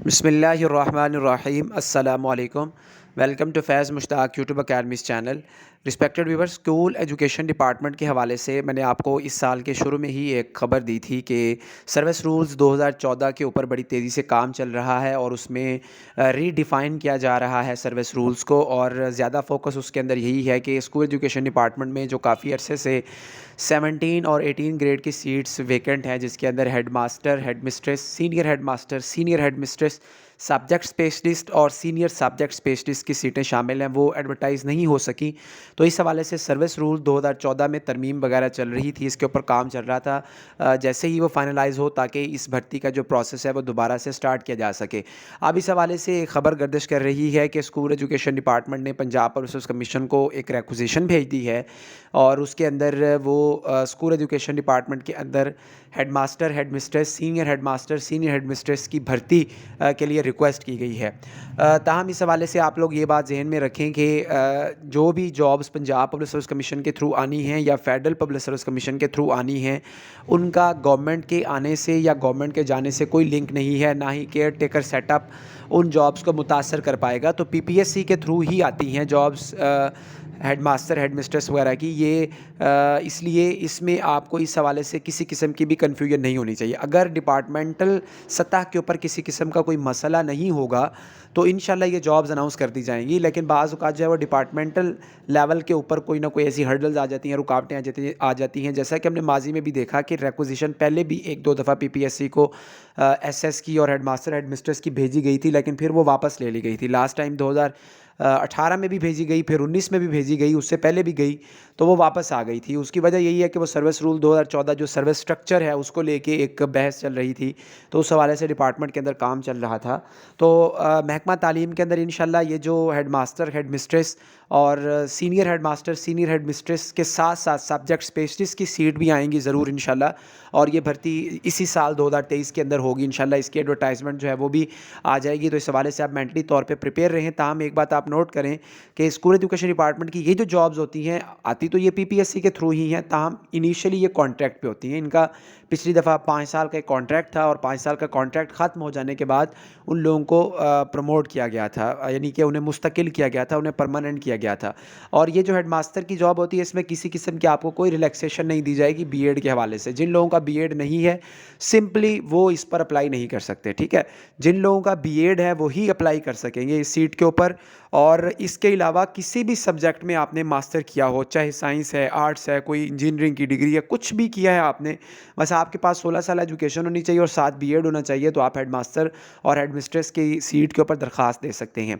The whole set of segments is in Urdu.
بسم اللہ الرحمن الرحیم السلام علیکم. Welcome to Faiz Mushtaq YouTube academies channel. Respected viewer, school education department کے حوالے سے میں نے آپ کو اس سال کے شروع میں ہی ایک خبر دی تھی کہ سروس رولز 2014 کے اوپر بڑی تیزی سے کام چل رہا ہے اور اس میں ری ڈیفائن کیا جا رہا ہے سروس رولز کو، اور زیادہ فوکس اس کے اندر یہی ہے کہ اسکول ایجوکیشن ڈپارٹمنٹ میں جو کافی عرصے سے 17 اور 18 گریڈ کی سیٹس ویکنٹ ہیں، جس کے اندر head master, head mistress, senior head master, senior head mistress, subject specialist اور سینئر سبجیکٹ اسپیشلسٹ کی سیٹیں شامل ہیں، وہ ایڈورٹائز نہیں ہو سکیں. تو اس حوالے سے سروس رول 2014 میں ترمیم وغیرہ چل رہی تھی، اس کے اوپر کام چل رہا تھا. جیسے ہی وہ فائنلائز ہو تاکہ اس بھرتی کا جو پروسیس ہے وہ دوبارہ سے سٹارٹ کیا جا سکے. اب اس حوالے سے ایک خبر گردش کر رہی ہے کہ اسکول ایجوکیشن ڈپارٹمنٹ نے پنجاب پبلک سروس کمیشن کو ایک ریکوزیشن بھیج دی ہے، اور اس کے اندر وہ اسکول ایجوکیشن ڈپارٹمنٹ کے اندر head master, head mistress, senior head master, senior head mistress کی بھرتی کے لیے ریکویسٹ کی گئی ہے. تاہم اس حوالے سے آپ لوگ یہ بات ذہن میں رکھیں کہ جو بھی jobs Punjab public service commission کے تھرو آنی ہیں یا فیڈرل پبلک سروس کمیشن کے تھرو آنی ہیں، ان کا گورنمنٹ کے آنے سے یا گورنمنٹ کے جانے سے کوئی لنک نہیں ہے، نہ ہی کیئر ٹیکر سیٹ اپ ان جابس کو متاثر کر پائے گا. تو پی پی ایس سی کے تھرو ہی آتی ہیں jobs head master, head mistress وغیرہ کی. یہ اس لیے اس میں آپ کو اس حوالے سے کسی قسم کی بھی کنفیوژن نہیں ہونی چاہیے. اگر ڈپارٹمنٹل سطح کے اوپر کسی قسم کا کوئی مسئلہ نہیں ہوگا تو انشاءاللہ یہ جابز اناؤنس کر دی جائیں گی. لیکن بعض اوقات جو ہے وہ ڈپارٹمنٹل لیول کے اوپر کوئی نہ کوئی ایسی ہرڈلز آ جاتی ہیں، رکاوٹیں آ جاتی ہیں، جیسا کہ ہم نے ماضی میں بھی دیکھا کہ ریکوزیشن پہلے بھی ایک دو دفعہ پی پی ایس سی کو ایس ایس کی اور ہیڈ ماسٹر، ہیڈ مسٹریس کی بھیجی گئی تھی، لیکن پھر وہ واپس لے لی گئی تھی. لاسٹ ٹائم 2018 میں بھی بھیجی گئی، پھر 19 میں بھی بھیجی گئی، اس سے پہلے بھی گئی تو وہ واپس آ گئی تھی. اس کی وجہ یہی ہے کہ وہ سروس رول 2014 جو سروس سٹرکچر ہے اس کو لے کے ایک بحث چل رہی تھی، تو اس حوالے سے ڈپارٹمنٹ کے اندر کام چل رہا تھا. تو محکمہ تعلیم کے اندر انشاءاللہ یہ جو ہیڈ ماسٹر، ہیڈ مسٹریس اور senior head master, senior head mistress کے ساتھ ساتھ سبجیکٹ اسپیشلسٹ کی سیٹ بھی آئیں گی ضرور انشاءاللہ، اور یہ بھرتی اسی سال 2023 کے اندر ہوگی انشاءاللہ. اس کی ایڈورٹائزمنٹ جو ہے وہ بھی آ جائے گی. تو اس حوالے سے آپ مینٹلی طور پہ پریپیئر رہیں. تاہم ایک بات آپ نوٹ کریں کہ اسکول ایجوکیشن ڈپارٹمنٹ کی یہ جو جابز ہوتی ہیں، آتی تو یہ پی پی ایس سی کے تھرو ہی ہیں، تاہم انیشیلی یہ کانٹریکٹ پہ ہوتی ہیں. ان کا پچھلی دفعہ 5 سال کا ایک کانٹریکٹ تھا، اور 5 سال کا کانٹریکٹ ختم ہو جانے کے بعد ان لوگوں کو پروموٹ کیا گیا تھا، یعنی کہ انہیں مستقل کیا گیا تھا، انہیں پرماننٹ کیا گیا تھا. اور یہ جو ہیڈ ماسٹر کی جاب ہوتی ہے، اس میں کسی قسم کی آپ کو کوئی ریلیکسیشن نہیں دی جائے گی بی ایڈ کے حوالے سے. جن لوگوں کا بی ایڈ نہیں ہے سمپلی وہ اس پر اپلائی نہیں کر سکتے، ٹھیک ہے. جن لوگوں کا بی ایڈ ہے وہی اپلائی کر سکیں گے اس سیٹ کے اوپر. اور اس کے علاوہ کسی بھی سبجیکٹ میں آپ نے ماسٹر کیا ہو، چاہے سائنس ہے، آرٹس ہے، کوئی انجینئرنگ کی ڈگری ہے، کچھ بھی کیا ہے آپ نے، بس آپ کے پاس 16 سال ایجوکیشن ہونی چاہیے اور ساتھ بی ایڈ ہونا چاہیے، تو آپ ہیڈ ماسٹر اور ہیڈ مسٹریس کی سیٹ کے اوپر درخواست دے سکتے ہیں.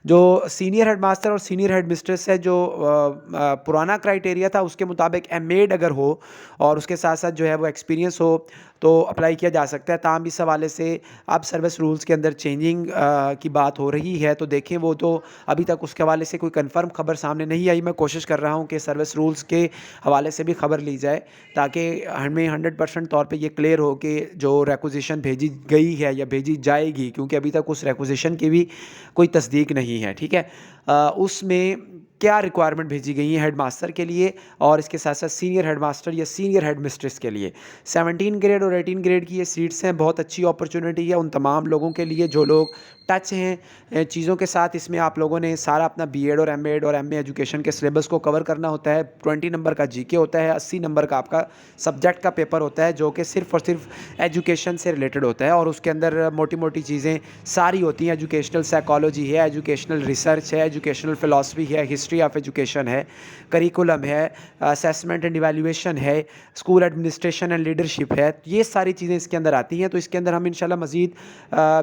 جو سینئر ہیڈ ماسٹر اور سینئر ہیڈ مسٹریس ہے، جو پرانا کرائٹیریا تھا اس کے مطابق ایم ایڈ اگر ہو اور اس کے ساتھ ساتھ جو ہے وہ ایکسپیرینس ہو تو اپلائی کیا جا سکتا ہے. تاہم اس حوالے سے اب سروس رولز کے اندر چینجنگ کی بات ہو رہی ہے، تو دیکھیں وہ تو ابھی تک اس کے حوالے سے کوئی کنفرم خبر سامنے نہیں آئی. میں کوشش کر رہا ہوں کہ سروس رولز کے حوالے سے بھی خبر لی جائے تاکہ ہمیں 100% طور پہ یہ کلیئر ہو کہ جو ریکوزیشن بھیجی گئی ہے یا بھیجی جائے گی، کیونکہ ابھی تک اس ریکوزیشن کی بھی کوئی تصدیق نہیں ہے، ٹھیک ہے. اس میں کیا ریکوائرمنٹ بھیجی گئی ہیں ہیڈ ماسٹر کے لیے اور اس کے ساتھ ساتھ سینئر ہیڈ ماسٹر یا سینئر ہیڈ مسٹریس کے لیے. 17 گریڈ اور 18 گریڈ کی یہ سیٹس ہیں. بہت اچھی اپرچونٹی ہے ان تمام لوگوں کے لیے جو لوگ ٹچ ہیں چیزوں کے ساتھ. اس میں آپ لوگوں نے سارا اپنا بی ایڈ اور ایم ایڈ اور ایم اے ایجوکیشن کے سلیبس کو کور کرنا ہوتا ہے. 20 نمبر کا جی کے ہوتا ہے، 80 نمبر کا آپ کا سبجیکٹ کا پیپر ہوتا ہے جو کہ صرف اور صرف ایجوکیشن سے ریلیٹڈ ہوتا ہے، اور اس کے اندر موٹی موٹی چیزیں ساری ہوتی ہیں. ایجوکیشنل سائیکالوجی ہے، ایجوکیشنل ریسرچ ہے، ایجوکیشنل فلاسفی ہے، ہسٹری آف ایجوکیشن ہے، کریکولم ہے، اسیسمنٹ اینڈ ایویلویشن ہے، اسکول ایڈمنسٹریشن اینڈ لیڈرشپ ہے. یہ ساری چیزیں اس کے اندر آتی ہیں. تو اس کے اندر ہم انشاءاللہ مزید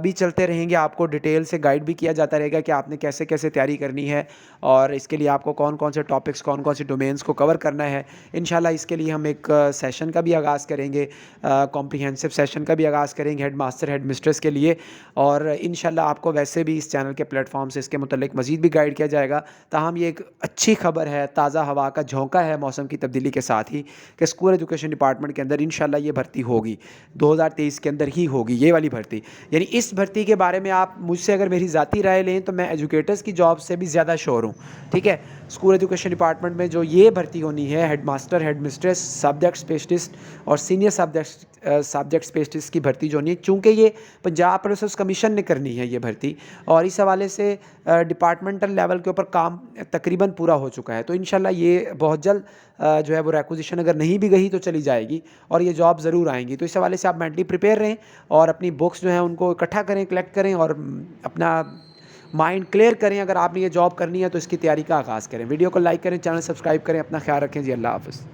بھی چلتے رہیں گے، آپ کو ڈیٹیل سے گائیڈ بھی کیا جاتا رہے گا کہ آپ نے کیسے کیسے تیاری کرنی ہے اور اس کے لیے آپ کو کون کون سے ٹاپکس، کون کون سے ڈومینز کو کور کرنا ہے. انشاءاللہ اس کے لیے ہم ایک سیشن کا بھی آغاز کریں گے، کمپریہنسو سیشن کا بھی آغاز کریں گے ہیڈ ماسٹر، ہیڈ مسٹریس کے لیے. اور انشاءاللہ آپ کو ویسے بھی اس چینل کے پلیٹ فارم سے اس کے متعلق مزید بھی گائیڈ کیا جائے گا. تاہم یہ ایک اچھی خبر ہے، تازہ ہوا کا جھونکا ہے موسم کی تبدیلی کے ساتھ ہی، کہ اسکول ایجوکیشن ڈپارٹمنٹ کے اندر انشاءاللہ یہ بھرتی ہوگی 2023 کے اندر ہی ہوگی، یہ والی بھرتی. یعنی اس بھرتی کے بارے میں آپ مجھ سے اگر میری ذاتی رائے لیں تو میں ایجوکیٹرز کی جاب سے بھی زیادہ شور ہوں. ٹھیک ہے, اسکول ایجوکیشن ڈپارٹمنٹ میں جو یہ بھرتی ہونی ہے head master, head mistress, subject specialist اور سینئر سبجیکٹ اسپیشلسٹ کی بھرتی جو ہونی ہے, چونکہ یہ پنجاب پروسیس کمیشن نے کرنی ہے یہ بھرتی, اور اس حوالے سے ڈپارٹمنٹل لیول کے اوپر کام تقریباً پورا ہو چکا ہے. تو انشاءاللہ یہ بہت جلد جو ہے وہ ریکوزیشن اگر نہیں بھی گئی تو چلی جائے گی اور یہ جاب ضرور آئیں گی. تو اس حوالے سے آپ مینٹلی پریپیئر رہیں اور اپنی بکس جو ہیں ان کو اکٹھا کریں, کلیکٹ کریں اور اپنا مائنڈ کلیئر کریں. اگر آپ نے یہ جاب کرنی ہے تو اس کی تیاری کا آغاز کریں. ویڈیو کو لائک کریں, چینل سبسکرائب کریں. اپنا خیال رکھیں جی. اللہ حافظ.